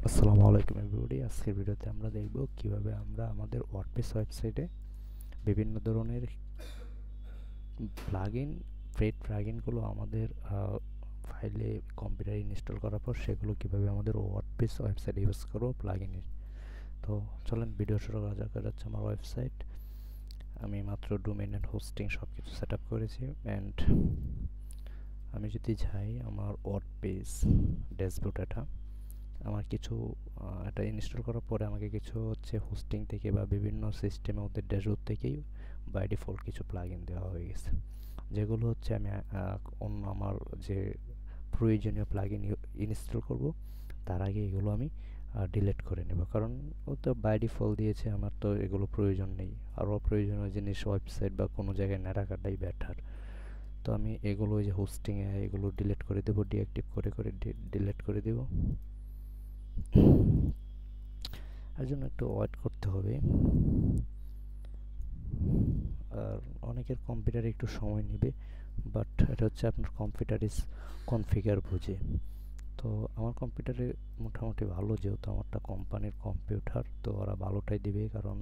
আসসালামু আলাইকুম এভরিবডি। আজকের ভিডিওতে আমরা দেখব কিভাবে আমরা আমাদের ওয়ার্ডপ্রেস ওয়েবসাইটে বিভিন্ন ধরনের প্লাগইন প্লাগইনগুলো আমাদের ফাইলে কম্পিউটারে ইনস্টল করার পর সেগুলো কিভাবে আমাদের ওয়ার্ডপ্রেস ওয়েবসাইটে ইউজ করব প্লাগইনের। তো চলেন ভিডিও শুরু করা যাক। এটা হচ্ছে আমার ওয়েবসাইট। আমি মাত্র ডোমেইন এন্ড হোস্টিং সব কিছু সেট আপ করেছি। অ্যান্ড আমি যদি যাই আমার ওয়ার্ডপ্রেস ড্যাশবোর্ড, এটা আমার কিছু এটা ইনস্টল করার পরে আমাকে কিছু হচ্ছে হোস্টিং থেকে বা বিভিন্ন সিস্টেমে ওদের ড্যাশবোর্ড থেকেই বাই ডিফল্ট কিছু প্লাগইন দেওয়া হয়ে গেছে, যেগুলো হচ্ছে আমি অন্য আমার যে প্রয়োজনীয় প্লাগইন ইনস্টল করব তার আগে এগুলো আমি ডিলিট করে নেব, কারণ ও তো বাই ডিফল্ট দিয়েছে, আমার তো এগুলো প্রয়োজন নেই। আরও প্রয়োজনীয় জিনিস ওয়েবসাইট বা কোনো জায়গায় না রাখাটাই বেটার। তো আমি এগুলো ওই যে হোস্টিংয়ে এগুলো ডিলিট করে দেবো, ডিঅ্যাক্টিভ করে করে ডিলিট করে দেবো। এর জন্য একটু ওয়েট করতে হবে, আর অনেকের কম্পিউটারে একটু সময় নেবে, বাট এটা হচ্ছে আপনার কম্পিউটার ইজ কনফিগার বুঝে। তো আমার কম্পিউটারে মোটামুটি ভালো, যেহেতু আমারটা কোম্পানির কম্পিউটার, তো ওরা ভালোটাই দিবে, কারণ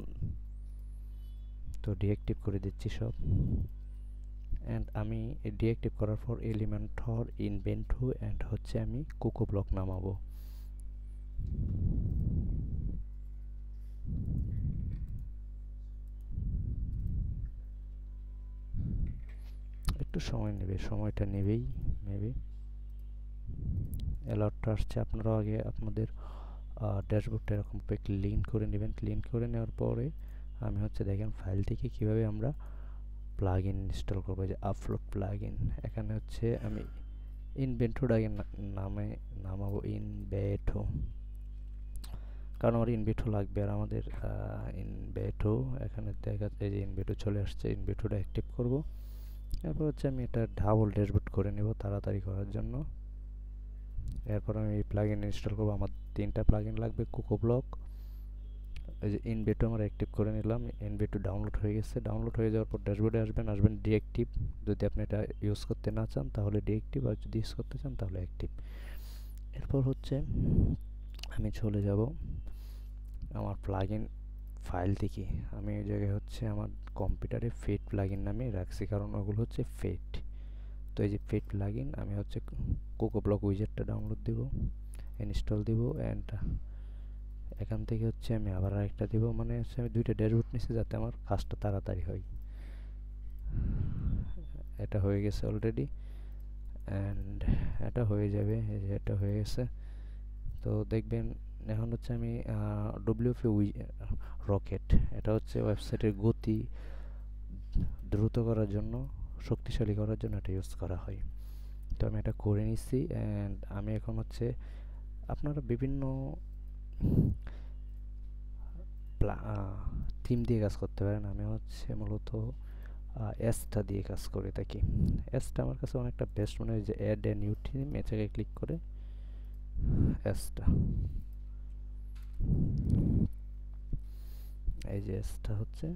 তো ডিঅ্যাক্টিভ করে দিচ্ছি সব। অ্যান্ড আমি ডিঅ্যাক্টিভ করার পর এলিমেন্টর ইনভেন্টু অ্যান্ড হচ্ছে আমি কোকো ব্লক নামাবো। একটু সময় নেবে, সময়টা নেবেই মেবি। অ্যালার্টটা আসছে, আপনারাও আগে আপনাদের ড্যাশবোর্ডটা এরকম ক্লিন করে নেবেন। ক্লিন করে নেওয়ার পরে আমি হচ্ছে দেখেন ফাইল থেকে কিভাবে আমরা প্লাগইন ইনস্টল করবো, যে আপলোড প্লাগইন। এখানে হচ্ছে আমি ইনভেন্টর আগে নামে নামাবো, ইনভেটো, কারণ আমার ইনভেটো লাগবে। আর আমাদের ইনভেটো এখানে দেখা যায় যে ইনভেটো চলে আসছে, ইনভেটোটা অ্যাক্টিভ করব। এরপর হচ্ছে আমি এটা ডাবল ড্যাশবোর্ড করে নেব তাড়াতাড়ি করার জন্য। এরপর আমি এই প্লাগইন ইনস্টল করবো। আমার 3টা প্লাগইন লাগবে। কোকো ব্লক, এই যে ইনভেটো আমরা অ্যাক্টিভ করে নিলাম, ইনভেটো ডাউনলোড হয়ে গেছে। ডাউনলোড হয়ে যাওয়ার পর ড্যাশবোর্ডে আসবেন ডিঅ্যাক্টিভ, যদি আপনি এটা ইউজ করতে না চান তাহলে ডিঅ্যাক্টিভ, আর যদি ইউজ করতে চান তাহলে অ্যাক্টিভ। এরপর হচ্ছে আমি চলে যাব আমার প্লাগইন ফাইল থেকে। আমি ওই জায়গায় হচ্ছে আমার কম্পিউটারে ফেট প্লাগইন নামে রাখছি, কারণ ওগুলো হচ্ছে ফেট। তো এই যে ফেট প্লাগইন আমি হচ্ছে কোকো ব্লক উইজেটটা ডাউনলোড দিব, ইনস্টল দিব, অ্যান্ড এখান থেকে হচ্ছে আমি আবার আরেকটা দিব। মানে হচ্ছে আমি 2টা ড্যাশবোর্ড নিচ্ছি যাতে আমার কাজটা তাড়াতাড়ি হয়। এটা হয়ে গেছে অলরেডি, অ্যান্ড এটা হয়ে যাবে। এই যে এটা হয়ে গেছে। তো দেখবেন এখন হচ্ছে আমি ডব্লিউপি রকেট, এটা হচ্ছে ওয়েবসাইটের গতি দ্রুত করার জন্য, শক্তিশালী করার জন্য এটা ইউজ করা হয়। তো আমি এটা করে নিচ্ছি। অ্যান্ড আমি এখন হচ্ছে আপনারা বিভিন্ন থিম দিয়ে কাজ করতে পারেন। আমি হচ্ছে মূলত এসটা দিয়ে কাজ করে থাকি। এসটা আমার কাছে অনেকটা বেস্ট মনে হয়। যে অ্যাড এ নিউ থিম, এ জায়গায় ক্লিক করে এসটা, এই যে এসটা হচ্ছে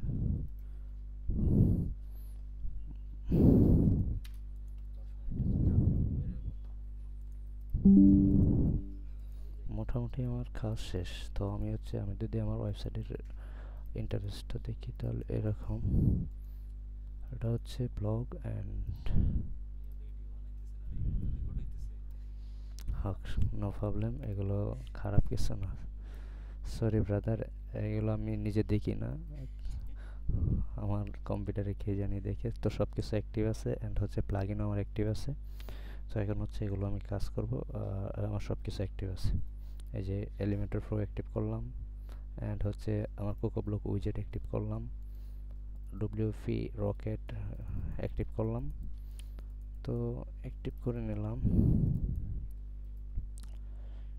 মোটামুটি আমার কাজ শেষ। তো আমি যদি আমার ওয়েবসাইটের ইন্টারফেসটা দেখি তাহলে এরকম। এটা হচ্ছে ব্লগ অ্যান্ড হাক, নো প্রবলেম, এগুলো খারাপ কিছু না। সরি ব্রাদার, এগুলো আমি নিজে দেখি না, আমার কম্পিউটারে কে জানি দেখে। তো সব কিছু অ্যাক্টিভ আছে, অ্যান্ড হচ্ছে প্লাগইনও আমার অ্যাক্টিভ আছে। তো এখন হচ্ছে এগুলো আমি কাজ করব। আমার সব কিছু অ্যাক্টিভ আছে। এই যে এলিমেন্টর প্রো অ্যাক্টিভ করলাম, অ্যান্ড হচ্ছে আমার কোকো ব্লক উইজেট অ্যাক্টিভ করলাম, ডব্লিউপি রকেট অ্যাক্টিভ করলাম। তো অ্যাক্টিভ করে নিলাম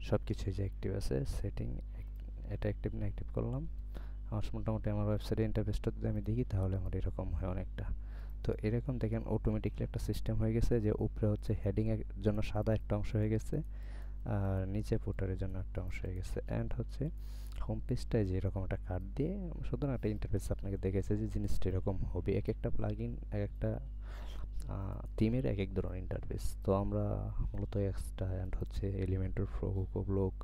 সব কিছু, যে অ্যাক্টিভ আছে। সেটিং এটা অ্যাক্টিভ না অ্যাক্টিভ করলাম। আমার মোটামুটি আমার ওয়েবসাইটের ইন্টারফেসটা যদি আমি দেখি তাহলে আমার এরকম হয় অনেকটা। তো এরকম দেখেন অটোমেটিকলি একটা সিস্টেম হয়ে গেছে, যে উপরে হচ্ছে হেডিংয়ের জন্য সাদা একটা অংশ হয়ে গেছে, আর নিচে ফুটারের জন্য একটা অংশ হয়ে গেছে। অ্যান্ড হচ্ছে হোম পেজটায় যে এরকম একটা কার্ড দিয়ে সুতরাং একটা ইন্টারফেস আপনাকে দেখেছে যে জিনিসটা এরকম হবে। এক একটা প্লাগইন এক একটা থিমের এক এক ধরনের ইন্টারফেস। তো আমরা মূলত এক্সট্রা অ্যান্ড হচ্ছে এলিমেন্টর প্রো, কোকো ব্লক,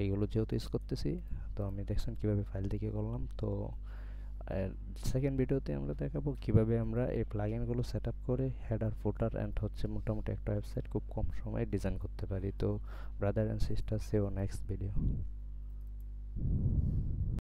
এইগুলো যেহেতু ইউজ করতেছি, তো আমি দেখছেন কীভাবে ফাইল থেকে করলাম। তো সেকেন্ড ভিডিওতে আমরা দেখাবো কিভাবে আমরা এই প্লাগইনগুলো সেট আপ করে হেডার ফুটার অ্যান্ড হচ্ছে মোটামুটি একটা ওয়েবসাইট খুব কম সময়ে ডিজাইন করতে পারি। তো brother and sister, see you next video.